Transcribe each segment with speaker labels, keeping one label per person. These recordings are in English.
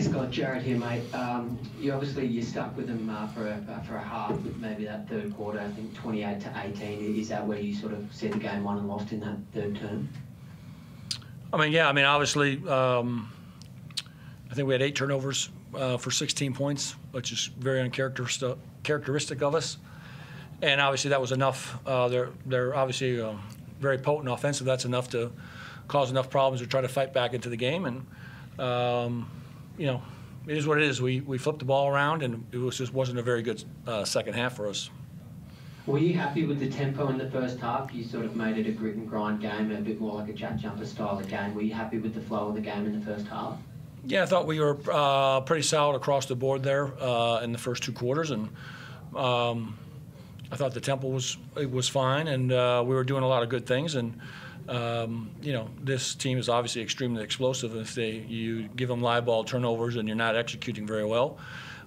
Speaker 1: Hey Scott, Jared here, mate. You stuck with them for a half with maybe that third quarter. I think 28-18. Is that where you sort of see the game won and lost in that third term?
Speaker 2: Obviously, I think we had 8 turnovers for 16 points, which is very uncharacteristic of us. And obviously that was enough. They're obviously very potent offensive. That's enough to cause enough problems to try to fight back into the game. And it is what it is. We flipped the ball around, and it just wasn't a very good second half for us.
Speaker 1: Were you happy with the tempo in the first half? You sort of made it a grit and grind game, a bit more like a jack jumper style of game. Were you happy with the flow of the game in the first half?
Speaker 2: Yeah, I thought we were pretty solid across the board there in the first 2 quarters, and I thought the tempo was fine, and we were doing a lot of good things. And this team is obviously extremely explosive. If you give them live ball turnovers and you're not executing very well,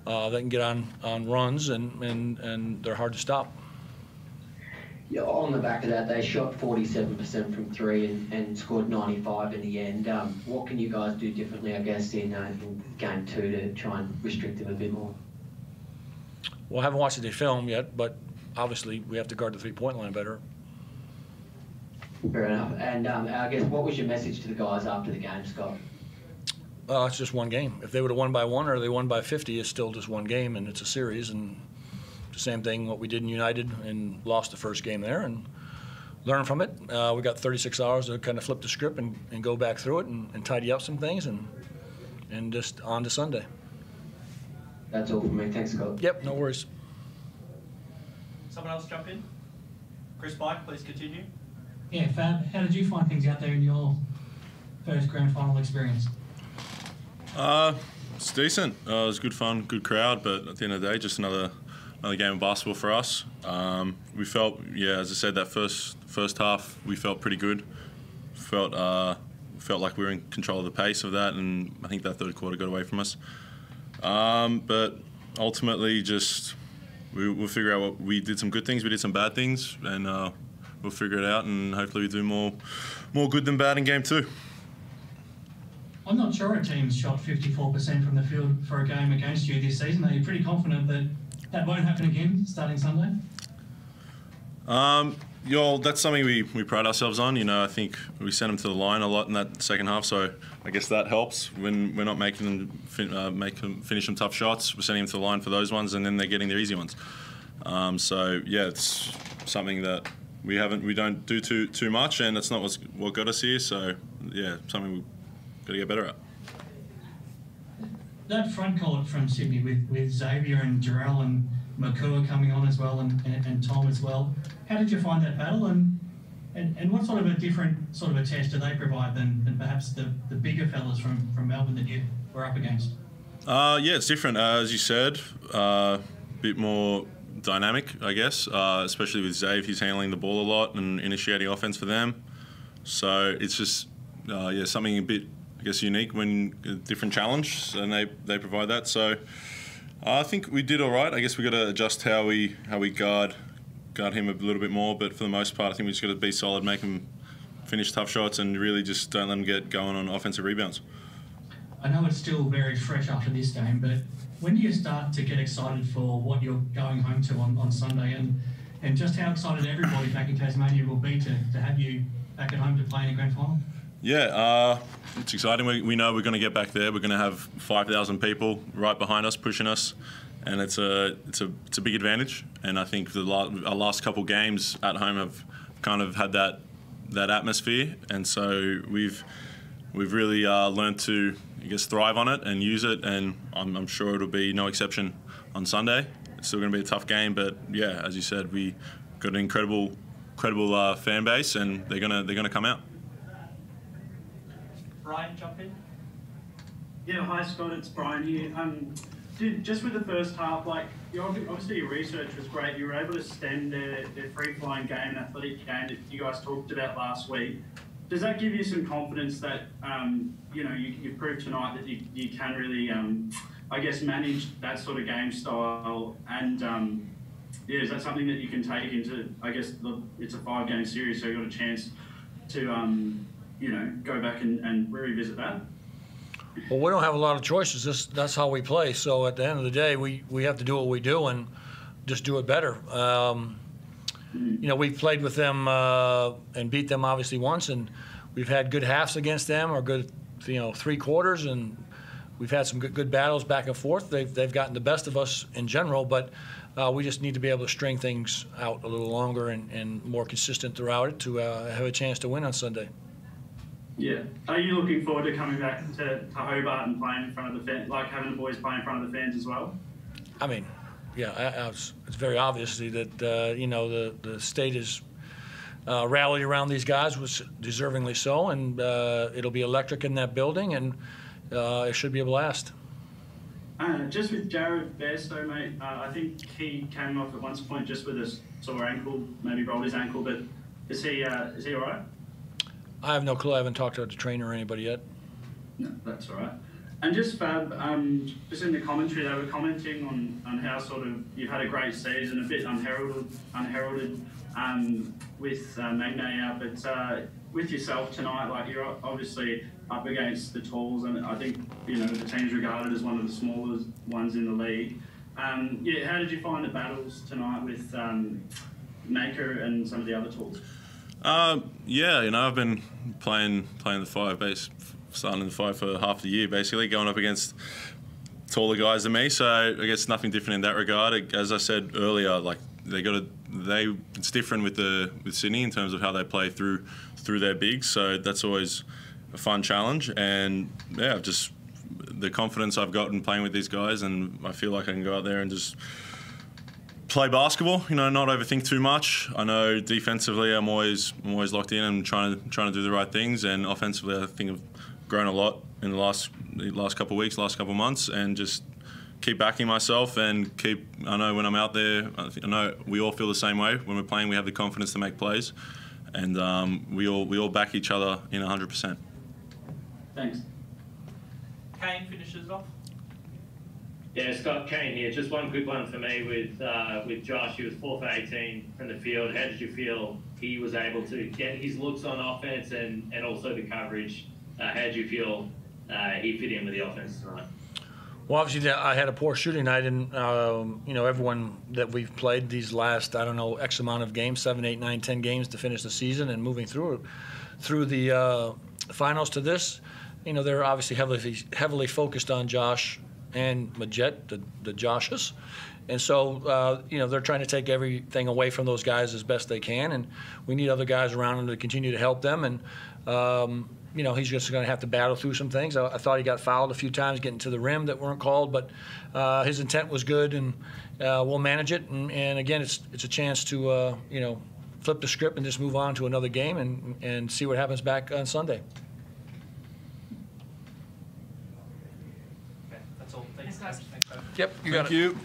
Speaker 2: they can get on runs, and they're hard to stop.
Speaker 1: Yeah, on the back of that, they shot 47% from 3 and scored 95 in the end. What can you guys do differently, I guess, in game 2 to try and restrict them a bit more?
Speaker 2: Well, I haven't watched the film yet, but obviously we have to guard the three-point line better.
Speaker 1: Fair enough. And I guess, what was your message to the guys after the game, Scott?
Speaker 2: It's just one game. If they would have won by 1 or they won by 50, it's still just one game, and it's a series. And the same thing what we did in United and lost the first game there, and learn from it. We got 36 hours to kind of flip the script and go back through it and tidy up some things, and just on to Sunday.
Speaker 1: That's all from me. Thanks, Scott.
Speaker 2: Yep, no worries.
Speaker 3: Someone else jump in? Chris Pike, please continue.
Speaker 4: Yeah, Fab, how did you find things out there in your first grand final experience?
Speaker 5: It's decent. It was good fun, good crowd, but at the end of the day, just another game of basketball for us. We felt, as I said, that first half we felt pretty good. Felt like we were in control of the pace of that, and I think that third quarter got away from us. But ultimately, just we'll figure out we did some good things, we did some bad things, and we'll figure it out, and hopefully we do more good than bad in game 2.
Speaker 4: I'm not sure a team's shot 54% from the field for a game against you this season. Are you pretty confident that won't happen again starting Sunday?
Speaker 5: That's something we pride ourselves on. I think we sent them to the line a lot in that second half, so I guess that helps when we're not making them finish some tough shots. We're sending them to the line for those ones, and then they're getting their easy ones. It's something that we don't do too much, and it's not what got us here. So something we've got to get better at.
Speaker 4: That front court from Sydney with Xavier and Jarrell and Makua coming on as well, and Tom as well. How did you find that battle, and what sort of a different sort of a test do they provide than perhaps the bigger fellas from Melbourne that you were up against?
Speaker 5: It's different, as you said. A bit more dynamic, I guess, especially with Xavier. He's handling the ball a lot and initiating offense for them. So it's just something a bit, I guess, unique when a different challenge, and they provide that. So I think we did all right. I guess we got to adjust how we guard him a little bit more. But for the most part, I think we just got to be solid, make him finish tough shots, and really just don't let him get going on offensive rebounds.
Speaker 4: I know it's still very fresh after this game, but when do you start to get excited for what you're going home to on Sunday, and just how excited everybody back in Tasmania will be to have you back at home to play in a grand final?
Speaker 5: Yeah, it's exciting. We know we're going to get back there. We're going to have 5,000 people right behind us, pushing us, and it's a big advantage. And I think our last couple games at home have kind of had that atmosphere, and so we've really learned to, I guess, thrive on it and use it. And I'm sure it'll be no exception on Sunday. It's still going to be a tough game, but as you said, we got an incredible fan base, and they're gonna come out.
Speaker 3: Brian, jump in.
Speaker 6: Yeah, hi Scott, it's Brian here. Just with the first half, obviously your research was great. You were able to stem their free-flowing game and athletic game that you guys talked about last week. Does that give you some confidence that you proved tonight that you can really, I guess, manage that sort of game style? And is that something that you can take into? I guess it's a 5-game series, so you got a chance to go back and revisit that.
Speaker 2: Well, we don't have a lot of choices. That's how we play. So at the end of the day, we have to do what we do and just do it better. We've played with them and beat them obviously once, and we've had good halves against them or good, 3 quarters, and we've had some good battles back and forth. They've gotten the best of us in general, but we just need to be able to string things out a little longer and more consistent throughout it to have a chance to win on Sunday.
Speaker 6: Yeah. Are you looking forward to coming back to Hobart and playing in front of the fans, like having the boys play in front of the fans as well?
Speaker 2: I mean, yeah, it's very obvious that the state is rallied around these guys, was deservingly so, and it'll be electric in that building, and it should be a blast.
Speaker 6: Just with Jared Bairstow, mate, I think he came off at one point just with a sore ankle, maybe rolled his ankle, but is he all right?
Speaker 2: I have no clue. I haven't talked to the trainer or anybody yet.
Speaker 6: No, that's all right. And just Fab, just in the commentary, they were commenting on how sort of you've had a great season, a bit unheralded with Magnay out, but with yourself tonight, like you're obviously up against the talls, and I think the team's regarded as one of the smallest ones in the league. How did you find the battles tonight with Maker and some of the other talls?
Speaker 5: I've been playing the 5 base, starting in the 5 for half the year, basically going up against taller guys than me. So I guess nothing different in that regard. As I said earlier, like it's different with Sydney in terms of how they play through their bigs. So that's always a fun challenge. And just the confidence I've got in playing with these guys, and I feel like I can go out there and just play basketball, not overthink too much. I know defensively I'm always locked in and trying to do the right things, and offensively I think I've grown a lot in the last couple of weeks, last couple of months, and just keep backing myself and I know when I'm out there, I know we all feel the same way. When we're playing, we have the confidence to make plays, and we all back each other in 100%.
Speaker 6: Thanks.
Speaker 3: Kane finishes off.
Speaker 7: Yeah, Scott, Kane here. Just one quick one for me with Josh. He was 4 for 18 from the field. How did you feel he was able to get his looks on offense and also the coverage? How did you feel he fit in with the offense tonight?
Speaker 2: Well, obviously, I had a poor shooting night, and everyone that we've played these last, X amount of games, 7, 8, 9, 10 games to finish the season, and moving through the finals to this, they're obviously heavily focused on Josh and Majet, the Joshes. And so, they're trying to take everything away from those guys as best they can, and we need other guys around them to continue to help them. And, he's just going to have to battle through some things. I thought he got fouled a few times getting to the rim that weren't called, but his intent was good, and we'll manage it. And again, it's a chance to, flip the script and just move on to another game and see what happens back on Sunday.
Speaker 3: Okay, that's all. Thanks, guys. Thanks,
Speaker 2: Yep, you got it.
Speaker 5: Thank you.